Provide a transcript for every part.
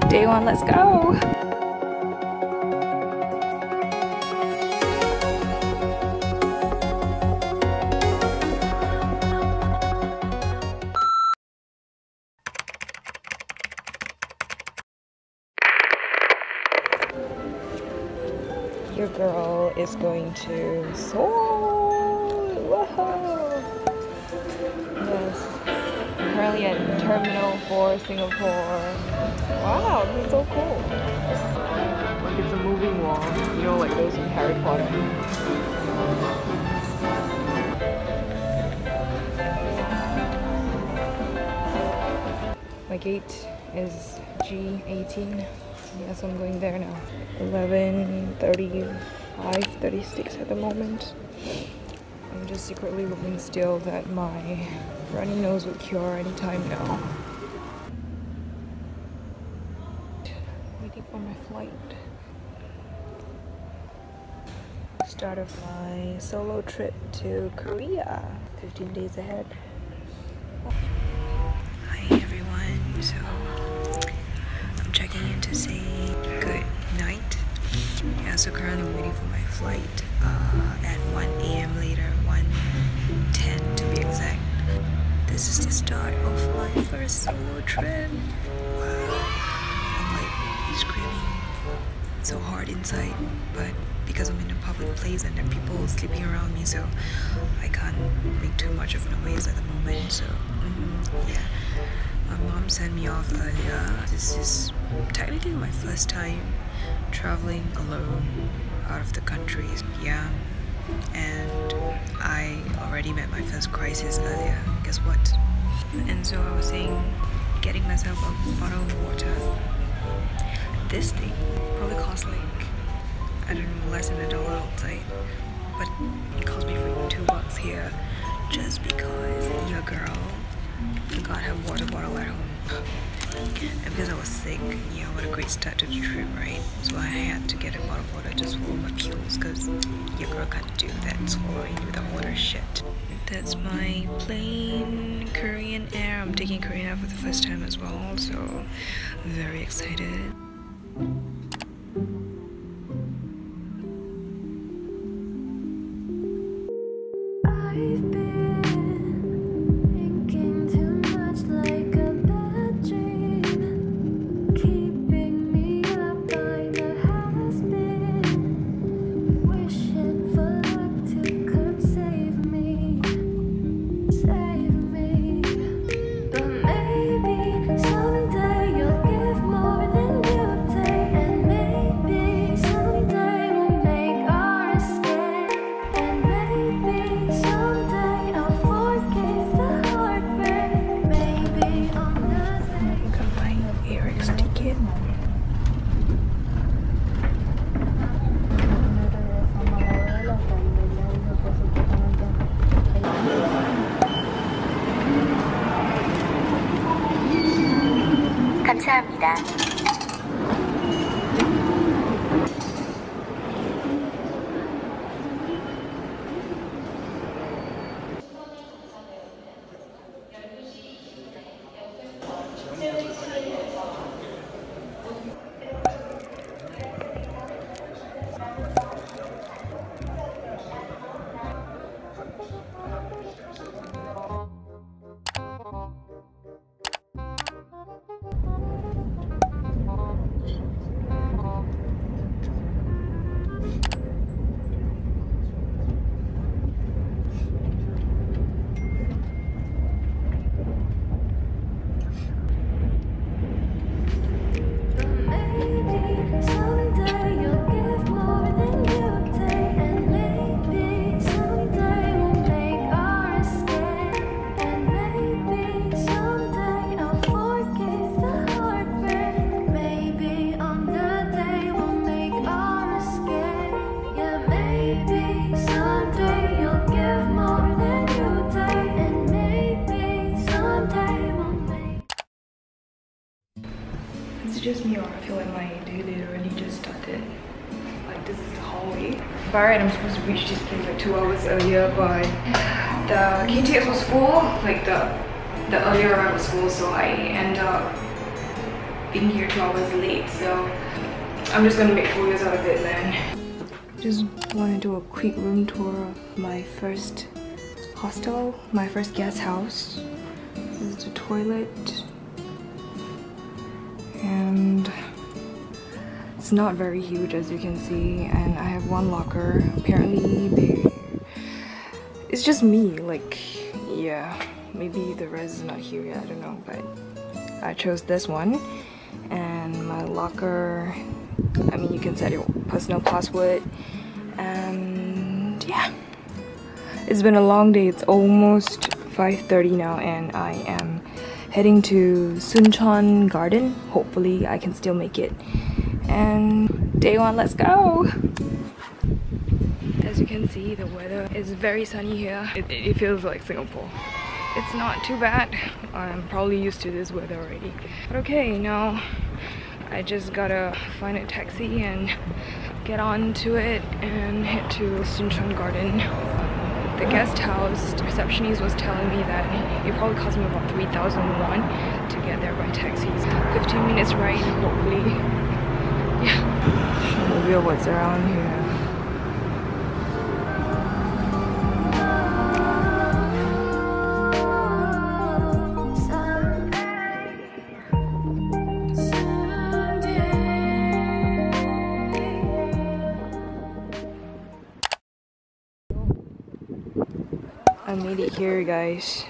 Day one, let's go! Your girl is going to Seoul! Whoa! Yes. Currently at Terminal 4, Singapore. Wow, this is so cool. Like it's a moving wall, you know, like those in Harry Potter. My gate is G18. Yes, I'm going there now. 11:35, 36 at the moment. I'm just secretly hoping still that my runny nose will cure anytime now. Waiting for my flight. Start of my solo trip to Korea. 15 days ahead. Hi everyone. So I'm checking in to say good night. Yeah, so currently I'm waiting for my flight at 1 AM later, 1:10 to be exact. This is the start of my first solo trip. Wow. I'm like screaming so hard inside, but because I'm in a public place and there are people sleeping around me, so I can't make too much of noise at the moment. So yeah. My mom sent me off earlier. This is technically my first time traveling alone out of the country. Yeah, and I already met my first crisis earlier. Guess what? And so I was saying, getting myself a bottle of water. This thing probably costs like, I don't know, less than $1 outside, but it cost me freaking $2 here just because your girl forgot her water bottle at home. And because I was sick, yeah, what a great start to the trip, right? So I had to get a bottle of water just for my pills, because your girl can't do that swallowing without water shit. That's my plane, Korean Air. I'm taking Korean Air for the first time as well, so I'm very excited. 감사합니다. Just me, or I feel like my day literally just started. Like this is the hallway. Alright, I'm supposed to reach this place like 2 hours earlier, but the KTX was full. Like the earlier ride was full, so I end up being here 2 hours late, so I'm just gonna make photos out of it, man. Just want to do a quick room tour of my first hostel, my first guest house. This is the toilet, and it's not very huge as you can see, and I have one locker. Apparently it's just me, like, yeah, maybe the rest is not here yet, I don't know, but I chose this one. And my locker, I mean, you can set your personal password, and yeah, it's been a long day. It's almost 5:30 now, and I am heading to Suncheon Garden. Hopefully I can still make it. And day one, let's go! As you can see, the weather is very sunny here. It feels like Singapore. It's not too bad. I'm probably used to this weather already. But okay, now I just gotta find a taxi and get on to it and head to Suncheon Garden. The guest house, the receptionist was telling me that it probably cost me about 3,000 won to get there by taxis. 15 minutes ride, hopefully. Yeah. Show you what's around here. I made it here, guys.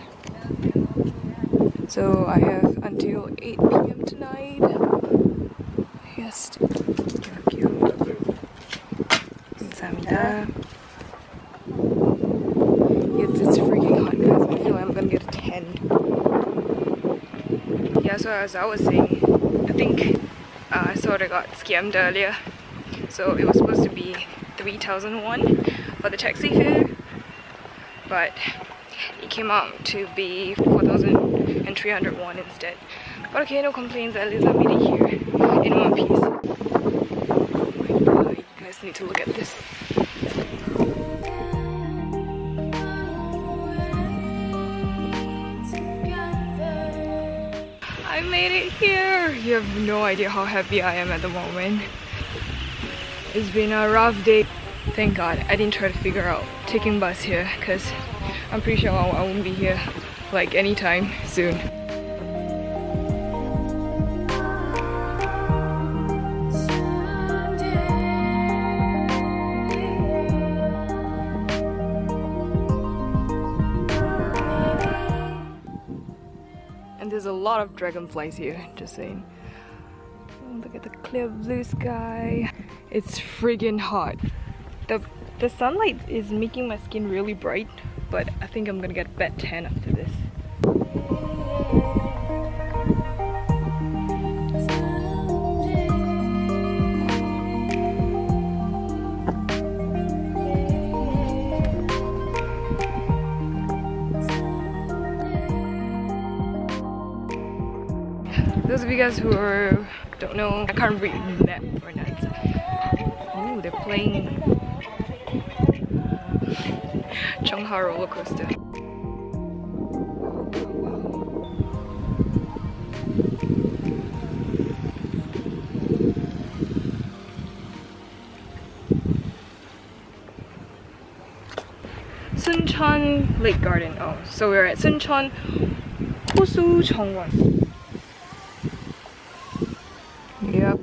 So I have until 8 p.m. tonight. Yes. 감사합니다. It's freaking hot, guys. I feel like I'm gonna get a 10. Yeah, so as I was saying, I think I sort of got scammed earlier. So it was supposed to be 3,000 won for the taxi fare, but it came out to be 4,300 won instead. But okay, no complaints, at least I made it here in one piece. Oh my god, you guys need to look at this. I made it here! You have no idea how happy I am at the moment. It's been a rough day. Thank God I didn't try to figure out taking bus here, because I'm pretty sure I won't be here like anytime soon. And there's a lot of dragonflies here, just saying. Oh, look at the clear blue sky. It's friggin' hot. The sunlight is making my skin really bright, but I think I'm gonna get a bad tan after this. Those of you guys who don't know, I can't read the map for nuts. Oh, they're playing Chungha roller coaster. Suncheon Lake Garden. Oh, so we're at Suncheon 호수 정원. Yep.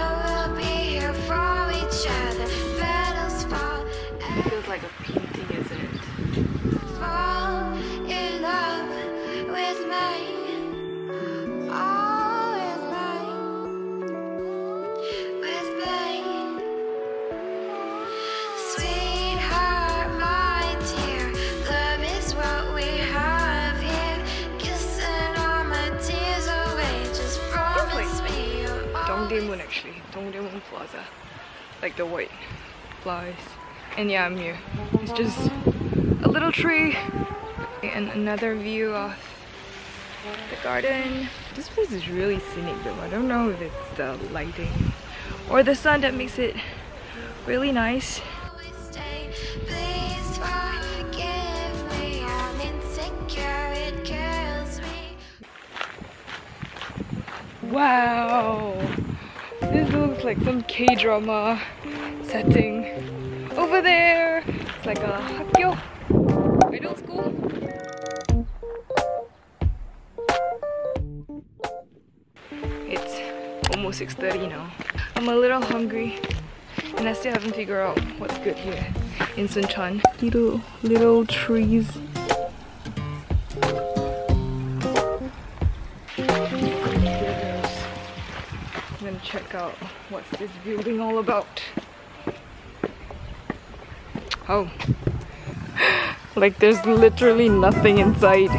Will be Dongdaemun actually. Dongdaemun Plaza. Like the white flowers. And yeah, I'm here. It's just a little tree. And another view of the garden. This place is really scenic though. I don't know if it's the lighting or the sun that makes it really nice. Wow! This looks like some K-drama setting. Over there, it's like a 학교, middle school. It's almost 6:30 now. I'm a little hungry and I still haven't figured out what's good here in Suncheon. Little trees. I'm gonna check out what's this building all about. Oh, like there's literally nothing inside.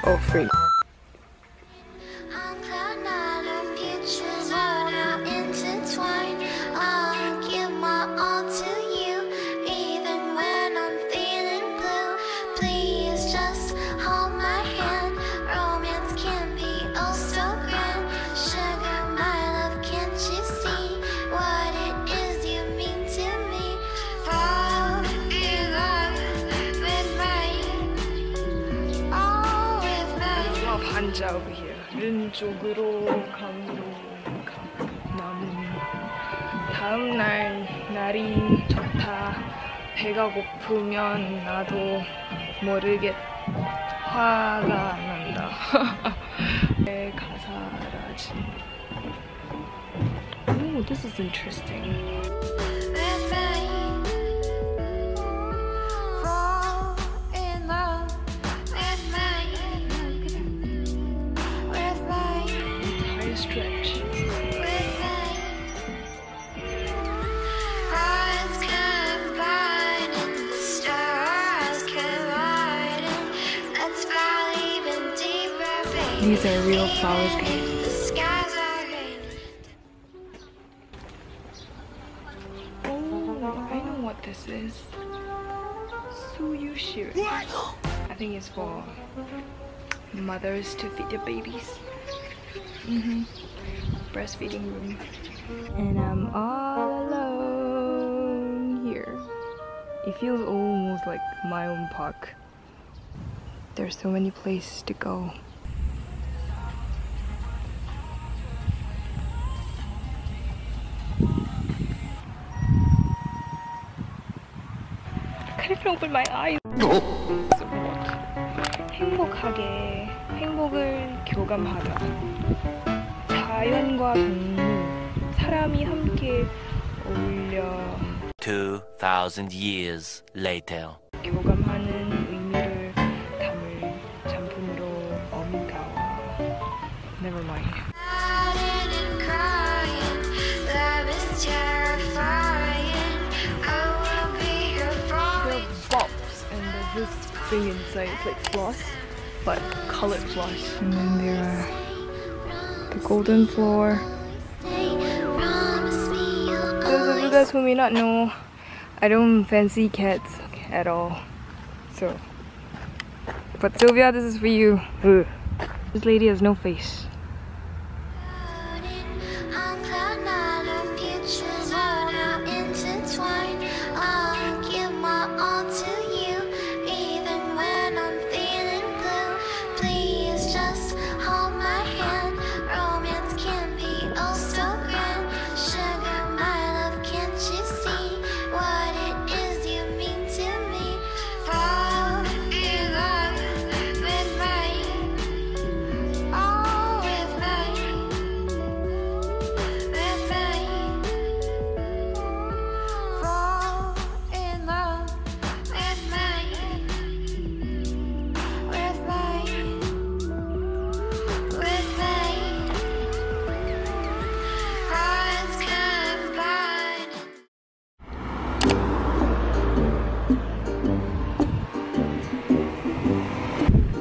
Oh freak. over here. 왼쪽으로 다음 날이 좋다. 배가 고프면 나도 모르게 화가 난다. 내 가사라지. Oh, this is interesting. These are real flowers, guys. Oh, I know what this is. Suyushir. I think it's for mothers to feed their babies. Breastfeeding room. And I'm all alone here. It feels almost like my own park. There's so many places to go. I can't even open my eyes. 행복하게 행복을 교감하다. 자연과 동물, 사람이 함께 어울려 2000 years later. 교감하는 의미를 담을 작품으로 어미가와. Never mind. This thing inside, it's like floss, but colored floss. And then there are the golden floor. Those of you guys who may not know, I don't fancy cats at all. So, but Sylvia, this is for you. Ugh. This lady has no face.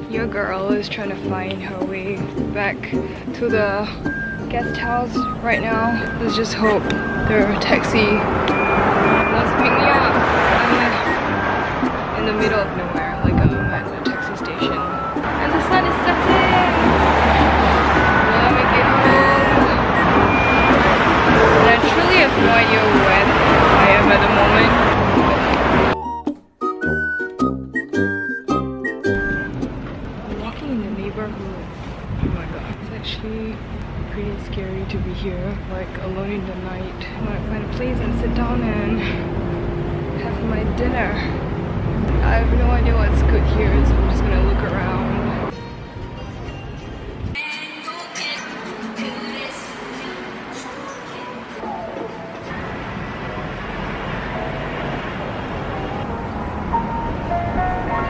Your girl is trying to find her way back to the guest house right now. Let's just hope their taxi wants to pick me up. I'm in the middle of nowhere, like I'm at a taxi station. And the sun is setting! Will I make it home? And I truly have no idea when I am at the moment. I'm walking in the neighborhood. Oh my god, it's actually pretty scary to be here, like alone in the night. I want to find a place and sit down and have my dinner. I have no idea what's good here, so I'm just gonna look around.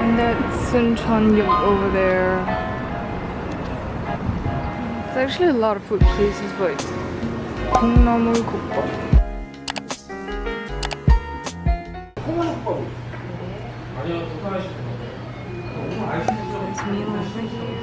And that's Suncheon over there. There's actually a lot of food places, but 콩나물국밥. There's meal over here.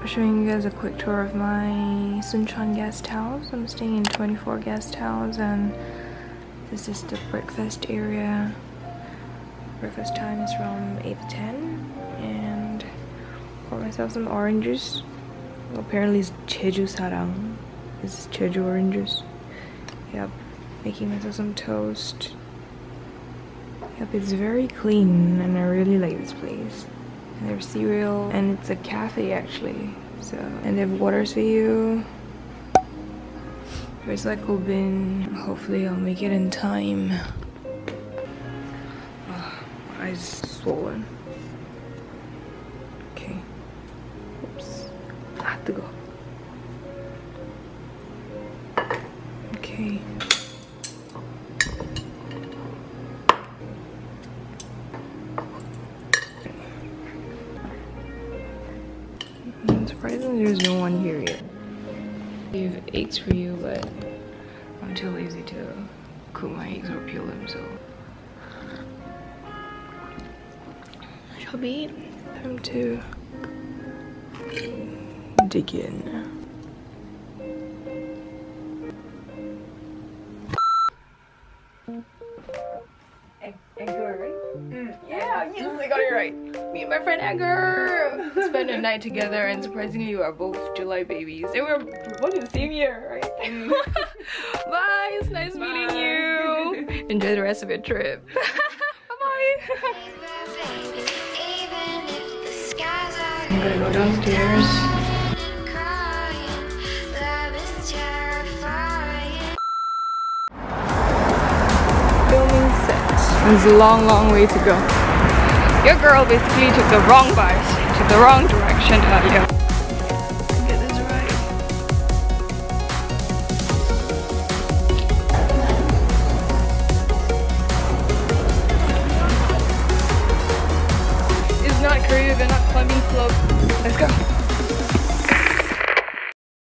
Showing you guys a quick tour of my Suncheon guest house. I'm staying in 24 guest house, and this is the breakfast area. Breakfast time is from 8 to 10, and pour myself some orange juice. Apparently it's Jeju sarang. This is Jeju orange juice. Yep, making myself some toast. Yep, it's very clean and I really like this place. And there's cereal, and it's a cafe actually. So, and they have waters for you. Recycle bin. Hopefully I'll make it in time. Oh, my eyes swollen. Okay. Oops. Ah, 뜨거. Okay. Surprisingly, there's no one here yet. I have eggs for you, but I'm too lazy to cook my eggs or peel them, so. Shall we? Time to dig in. Edgar, right? Yeah, yes, I got it right. Me and my friend Edgar spent a night together, and surprisingly, we are both July babies. And we're born in the same year, right? Bye, it's nice meeting you. Enjoy the rest of your trip. Bye-bye. I'm gonna go downstairs. Filming set. It's a long, long way to go. Your girl basically took the wrong bus, took the wrong direction earlier. Get this right. It's not curvy, we're not climbing slope. Let's go.